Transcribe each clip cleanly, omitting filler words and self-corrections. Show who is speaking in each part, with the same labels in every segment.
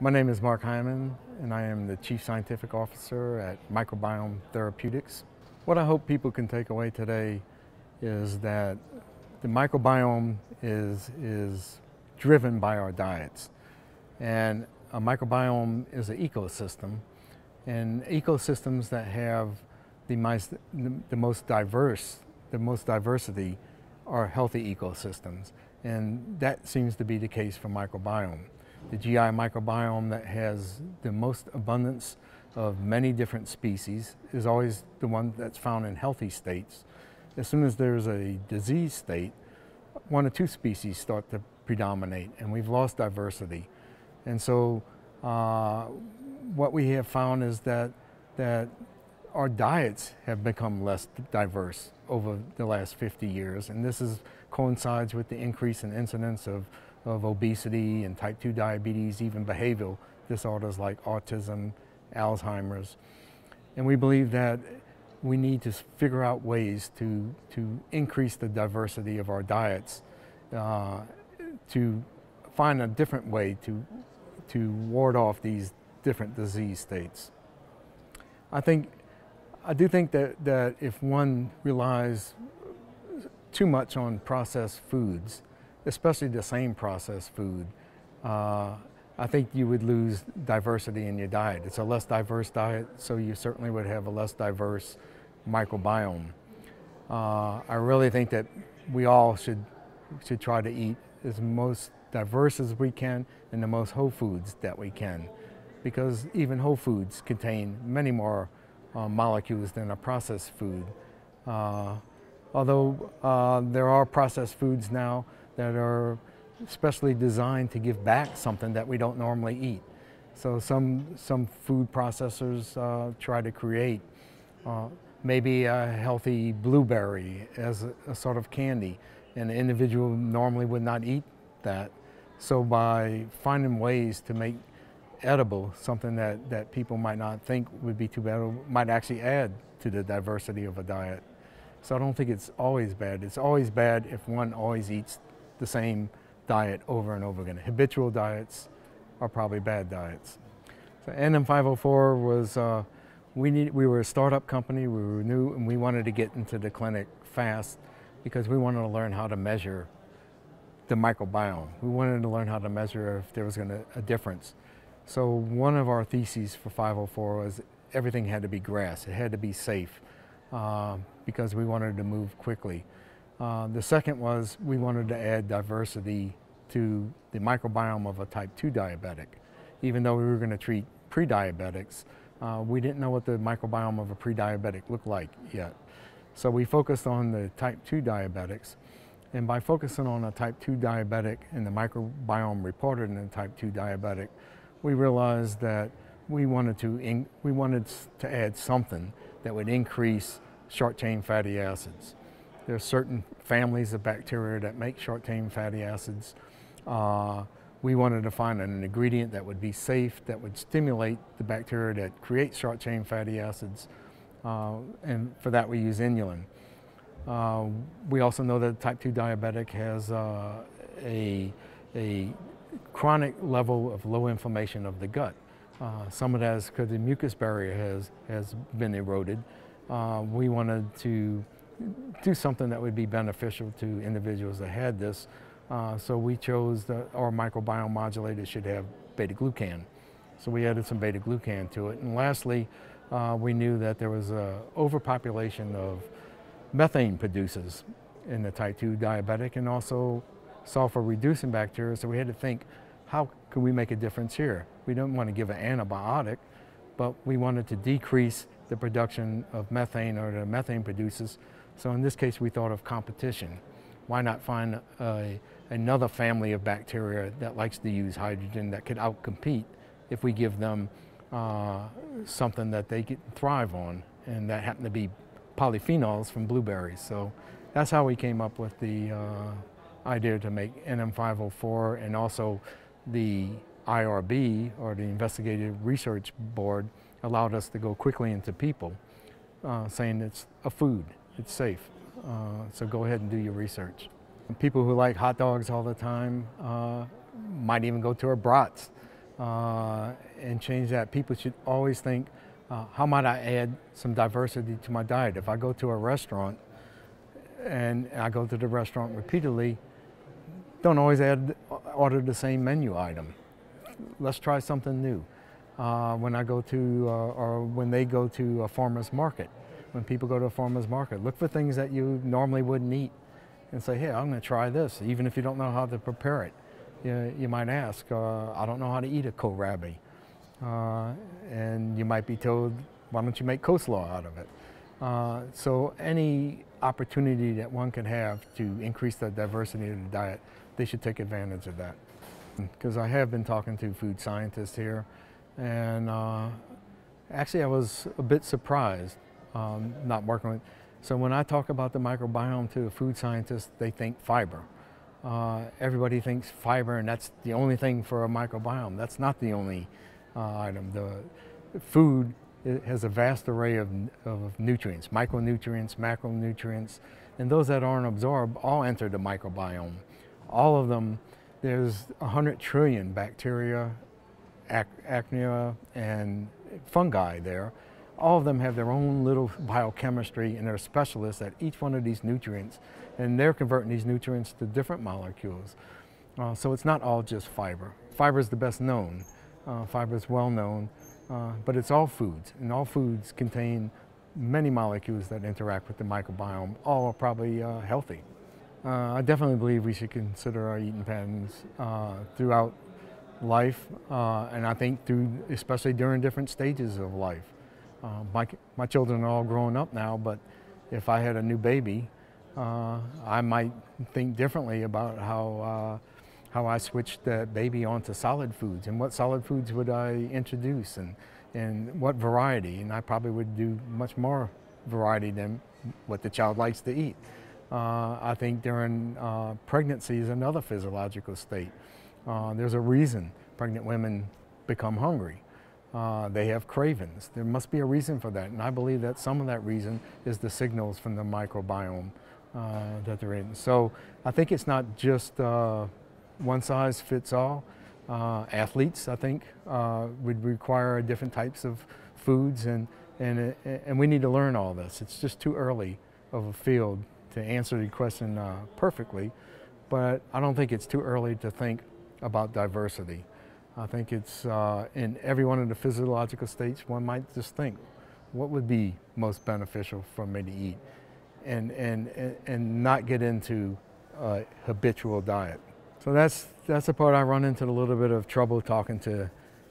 Speaker 1: My name is Mark Hyman, and I am the Chief Scientific Officer at Microbiome Therapeutics. What I hope people can take away today is that the microbiome is driven by our diets. And a microbiome is an ecosystem, and ecosystems that have the most diversity are healthy ecosystems. And that seems to be the case for microbiome. The GI microbiome that has the most abundance of many different species is always the one that's found in healthy states. As soon as there's a disease state, one or two species start to predominate, and we've lost diversity. And so what we have found is that our diets have become less diverse over the last 50 years, and this coincides with the increase in incidence of obesity and type 2 diabetes, even behavioral disorders like autism, Alzheimer's. And we believe that we need to figure out ways to increase the diversity of our diets, to find a different way to ward off these different disease states. I do think that if one relies too much on processed foods, especially the same processed food, I think you would lose diversity in your diet. It's a less diverse diet, so you certainly would have a less diverse microbiome. I really think that we all should try to eat as most diverse as we can and the most whole foods that we can, because even whole foods contain many more molecules than a processed food. Although there are processed foods now that are specially designed to give back something that we don't normally eat. So some food processors try to create maybe a healthy blueberry as a sort of candy, and the individual normally would not eat that. So by finding ways to make edible something that people might not think would be too bad, or might actually add to the diversity of a diet. So I don't think it's always bad. It's always bad if one always eats the same diet over and over again. Habitual diets are probably bad diets. So NM504 was, we were a startup company, we were new, and we wanted to get into the clinic fast because we wanted to learn how to measure the microbiome. We wanted to learn how to measure if there was a difference. So one of our theses for 504 was everything had to be grass. It had to be safe because we wanted to move quickly. The second was we wanted to add diversity to the microbiome of a type 2 diabetic. Even though we were going to treat pre-diabetics, we didn't know what the microbiome of a pre-diabetic looked like yet. So we focused on the type 2 diabetics, and by focusing on a type 2 diabetic and the microbiome reported in a type 2 diabetic, we realized that we wanted to add something that would increase short-chain fatty acids. There are certain families of bacteria that make short-chain fatty acids. We wanted to find an ingredient that would be safe, that would stimulate the bacteria that create short-chain fatty acids, and for that we use inulin. We also know that type 2 diabetic has a chronic level of low inflammation of the gut. Some of that is because the mucus barrier has been eroded. We wanted to do something that would be beneficial to individuals that had this. So we chose our microbiome modulator should have beta-glucan. So we added some beta-glucan to it. And lastly, we knew that there was an overpopulation of methane producers in the type 2 diabetic and also sulfur-reducing bacteria. So we had to think, how can we make a difference here? We don't want to give an antibiotic, but we wanted to decrease the production of methane or the methane producers. So in this case, we thought of competition. Why not find another family of bacteria that likes to use hydrogen that could outcompete if we give them something that they can thrive on, and that happened to be polyphenols from blueberries. So that's how we came up with the idea to make NM504, and also the IRB, or the Investigative Research Board, allowed us to go quickly into people, saying it's a food, it's safe, so go ahead and do your research. And people who like hot dogs all the time might even go to our brats. and change that. People should always think, how might I add some diversity to my diet? If I go to a restaurant and I go to the restaurant repeatedly, don't always order the same menu item. Let's try something new. When I go to, or when they go to a farmer's market, when people go to a farmer's market, look for things that you normally wouldn't eat and say, hey, I'm going to try this, even if you don't know how to prepare it. You might ask, I don't know how to eat a kohlrabi. And you might be told, why don't you make coleslaw out of it? So any opportunity that one can have to increase the diversity of the diet, they should take advantage of that. Because I have been talking to food scientists here, and actually I was a bit surprised not working with. So when I talk about the microbiome to a food scientist, they think fiber. Everybody thinks fiber, and that's the only thing for a microbiome. That's not the only item. The food, it has a vast array of nutrients, micronutrients, macronutrients, and those that aren't absorbed all enter the microbiome. All of them, there's 100 trillion bacteria, archaea, and fungi there. All of them have their own little biochemistry, and they're specialists at each one of these nutrients, and they're converting these nutrients to different molecules. So it's not all just fiber. Fiber is the best known. Fiber is well known, but it's all foods, and all foods contain many molecules that interact with the microbiome. All are probably healthy. I definitely believe we should consider our eating patterns throughout life, and I think especially during different stages of life. My children are all grown up now, but if I had a new baby, I might think differently about how I switched that baby onto solid foods, and what solid foods would I introduce, and what variety, and I probably would do much more variety than what the child likes to eat. I think during pregnancy is another physiological state. There's a reason pregnant women become hungry. They have cravings. There must be a reason for that, and I believe that some of that reason is the signals from the microbiome that they're in. So I think it's not just one size fits all. Athletes, I think, would require different types of foods, and we need to learn all this. It's just too early of a field to answer the question perfectly, but I don't think it's too early to think about diversity. I think it's in every one of the physiological states, one might just think, what would be most beneficial for me to eat, and not get into a habitual diet. So that's the part I run into a little bit of trouble talking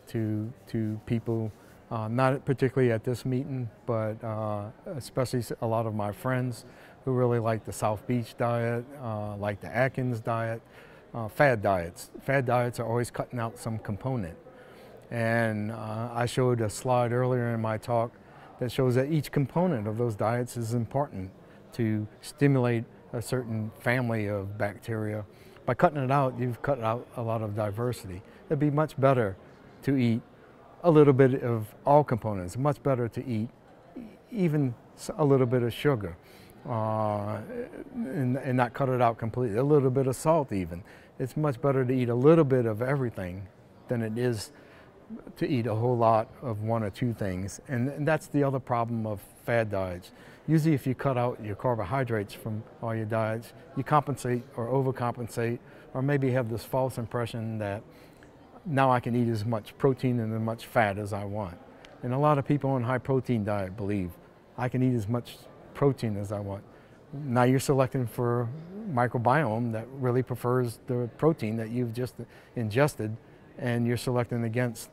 Speaker 1: to people, not particularly at this meeting, but especially a lot of my friends who really like the South Beach diet, like the Atkins diet. Fad diets. Fad diets are always cutting out some component. And I showed a slide earlier in my talk that shows that each component of those diets is important to stimulate a certain family of bacteria. By cutting it out, you've cut out a lot of diversity. It'd be much better to eat a little bit of all components, much better to eat even a little bit of sugar. And not cut it out completely, a little bit of salt even. It's much better to eat a little bit of everything than it is to eat a whole lot of one or two things. And that's the other problem of fad diets. Usually if you cut out your carbohydrates from all your diets, you compensate or overcompensate, or maybe have this false impression that now I can eat as much protein and as much fat as I want. And a lot of people on high protein diet believe I can eat as much protein as I want. Now you're selecting for microbiome that really prefers the protein that you've just ingested, and you're selecting against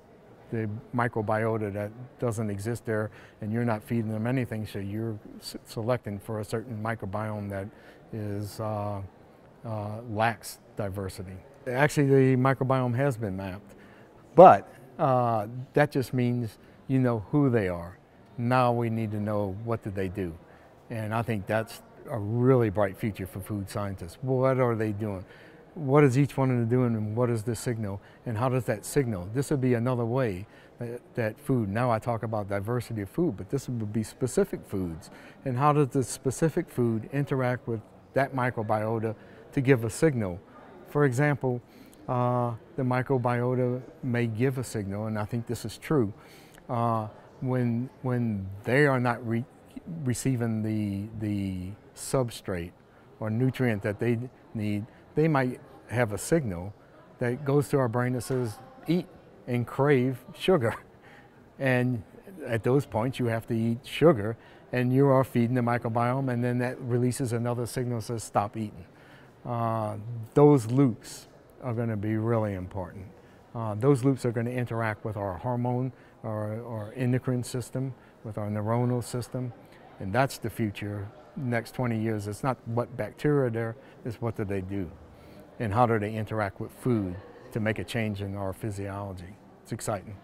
Speaker 1: the microbiota that doesn't exist there, and you're not feeding them anything, so you're selecting for a certain microbiome that is lacks diversity. Actually, the microbiome has been mapped, but that just means you know who they are. Now we need to know what did they do. And I think that's a really bright future for food scientists. What are they doing? What is each one of them doing, and what is the signal? And how does that signal? This would be another way that food, now I talk about diversity of food, but this would be specific foods. And how does the specific food interact with that microbiota to give a signal? For example, the microbiota may give a signal, and I think this is true. When they are not receiving the substrate or nutrient that they need, they might have a signal that goes to our brain that says, eat and crave sugar. And at those points, you have to eat sugar, and you are feeding the microbiome, and then that releases another signal that says, stop eating. Those loops are going to be really important. Those loops are going to interact with our hormone or endocrine system, with our neuronal system, and that's the future. Next 20 years, it's not what bacteria are there, it's what do they do, and how do they interact with food to make a change in our physiology. It's exciting.